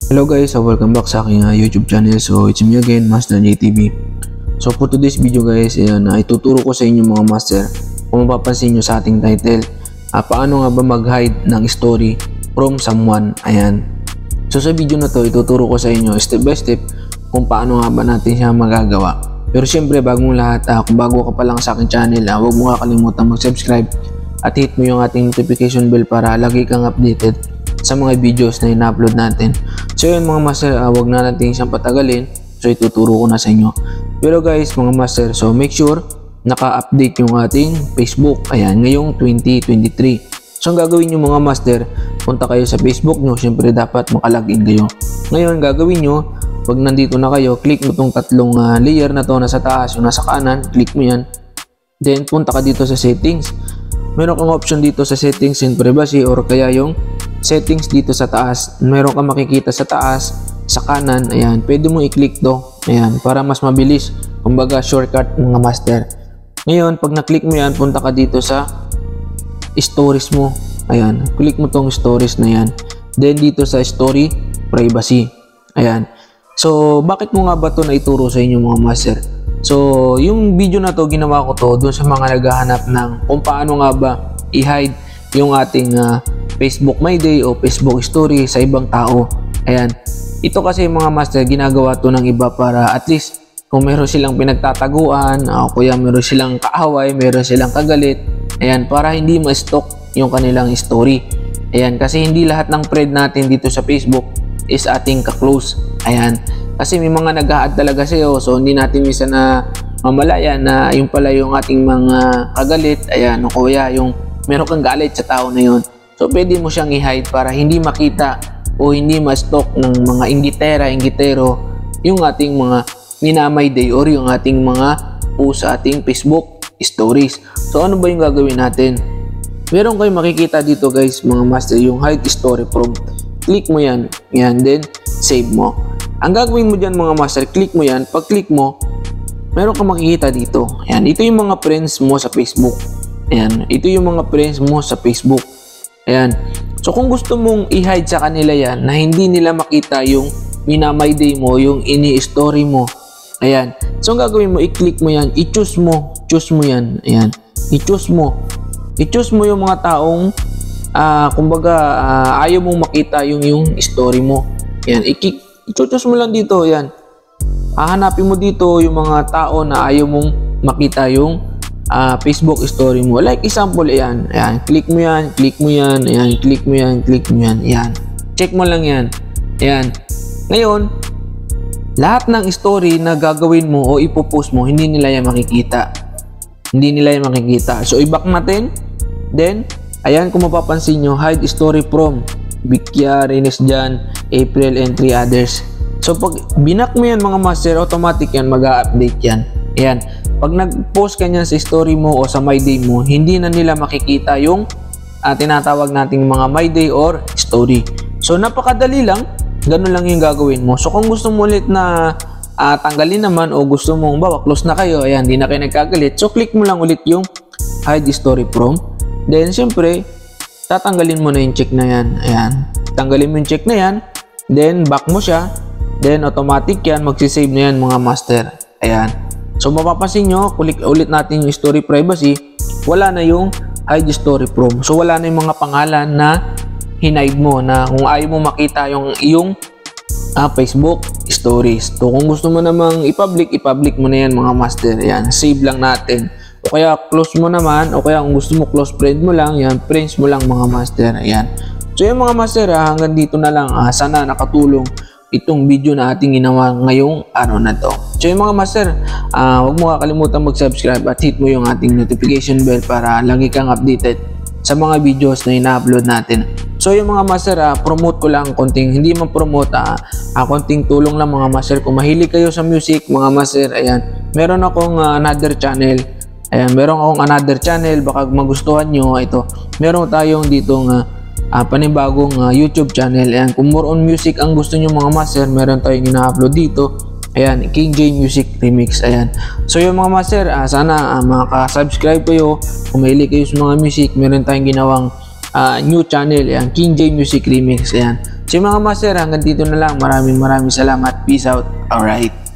Hello guys, welcome back sa aking YouTube channel. So it's me again, Master JTV. So for today's video guys, ituturo ko sa inyo mga master, kung mapapansin nyo sa ating title, paano nga ba mag-hide ng story from someone. Ayan. So sa video na to, ituturo ko sa inyo step by step kung paano nga ba natin siya magagawa. Pero syempre bagong lahat, kung bago ka pa lang sa aking channel, huwag mo kakalimutan mag-subscribe at hit mo yung ating notification bell para lagi kang updated sa mga videos na ina-upload natin. So yun mga master, wag na natin siyang patagalin. So ituturo ko na sa inyo. Pero guys mga master, so make sure naka-update yung ating Facebook. Ayan, ngayong 2023. So ang gagawin nyo mga master, punta kayo sa Facebook nyo. Siyempre dapat makalagin kayo. Ngayon gagawin nyo, pag nandito na kayo, click mo tong tatlong layer na to, nasa taas, yung nasa kanan, click mo yan. Then punta ka dito sa settings. Meron kang option dito sa settings and privacy, or kaya yung settings dito sa taas. Meron kang makikita sa taas, sa kanan. Ayan, pwede mo i-click to. Ayan, para mas mabilis. Kumbaga shortcut mga master. Ngayon, pag na-click mo yan, punta ka dito sa stories mo. Ayan, click mo tong stories na yan. Then dito sa story, privacy. Ayan. So, bakit mo nga ba to na ituro sa inyo mga master? So, yung video na to, ginawa ko to doon sa mga naghahanap ng kung paano nga ba i-hide yung ating Facebook My Day o Facebook Story sa ibang tao. Ayan. Ito kasi mga master, ginagawa to ng iba para at least kung meron silang pinagtataguan, o kuya meron silang kaaway, meron silang kagalit, ayan, para hindi ma-stalk yung kanilang story. Ayan, kasi hindi lahat ng friend natin dito sa Facebook is ating ka-close. Ayan. Kasi may mga nag-a-add talaga sa'yo, so hindi natin minsan na mamalayan na yung pala yung ating mga kagalit. Ayan, o kuya, yung meron kang galit sa tao na yun. So pwede mo siyang i-hide para hindi makita o hindi ma-stalk ng mga inggitero yung ating mga minamay day or yung ating mga post sa ating Facebook stories. So ano ba yung gagawin natin? Meron kayong makikita dito guys mga master, yung hide story from. Click mo yan, then save mo. Ang gagawin mo dyan mga master, click mo yan. Pag click mo, meron kang makikita dito. Ayan, ito yung mga friends mo sa Facebook. Ayan, ito yung mga friends mo sa Facebook. Ayan. So kung gusto mong i-hide sa kanila yan, na hindi nila makita yung minamay day mo, yung ini-story mo. Ayan. So ang gagawin mo, i-click mo yan, i-choose mo. Choose mo yan. Ayan. I-choose mo. I-choose mo yung mga taong kumbaga ayaw mong makita yung story mo. Ayan. I-choose mo lang dito. Ayan. Hahanapin mo dito yung mga tao na ayaw mong makita yung Facebook story mo. Like example, ayan. Ayan. Click mo yan. Click mo yan. Ayan. Click mo yan. Click mo yan. Ayan. Check mo lang yan. Ayan. Ngayon, lahat ng story na gagawin mo o ipopost mo, hindi nila yan makikita. Hindi nila yan makikita. So, i-back natin. Then, ayan, kung mapapansin nyo, hide story from Bikya, Reynes Jan, April, and 3 others. So, pag binak mo yan mga master, automatic yan, mag-update yan. Ayan. Pag nag-post ka niyan sa story mo o sa My Day mo, hindi na nila makikita yung tinatawag nating mga My Day or story. So, napakadali lang. Ganun lang yung gagawin mo. So, kung gusto mo ulit na tanggalin naman o gusto mong bawa, close na kayo, ayan, hindi na kayo nagkagalit. So, click mo lang ulit yung hide story from. Then, syempre, tatanggalin mo na yung check na yan. Ayan. Tanggalin mo yung check na yan. Then, back mo siya. Then, automatic yan. Magsisave na yan mga master. Ayan. So, mapapansin nyo, ulit natin yung story privacy. Wala na yung hide story from. So, wala na yung mga pangalan na hinide mo na kung ayaw mo makita yung Facebook stories. So, kung gusto mo namang i-public mo na yan mga master. Ayan. Save lang natin. O kaya close mo naman, o kaya kung gusto mo close friend mo lang, yan, friends mo lang mga master. Ayan. So yung mga master, hanggang dito na lang. Sana nakatulong itong video na ating ginawa ngayong araw na to. So yung mga master, huwag mo kakalimutan mag-subscribe at hit mo yung ating notification bell para lagi kang updated sa mga videos na ina-upload natin. So yung mga master, promote ko lang konting, hindi man promote, konting tulong lang mga master. Kung mahilig kayo sa music mga master, ayan, meron akong another channel. Ayan, meron akong another channel, baka magustuhan nyo ito. Meron tayong ditong panibagong YouTube channel. Ayan, kung more on music ang gusto nyo mga master, meron tayong ina-upload dito. Ayan, King J Music Remix. Ayan. So yung mga master, sana makaka-subscribe kayo. Kung mahilig kayo sa mga music, meron tayong ginawang new channel. Ayan, King J Music Remix. Ayan. So mga master, hanggang dito na lang. Maraming salamat. Peace out. Alright.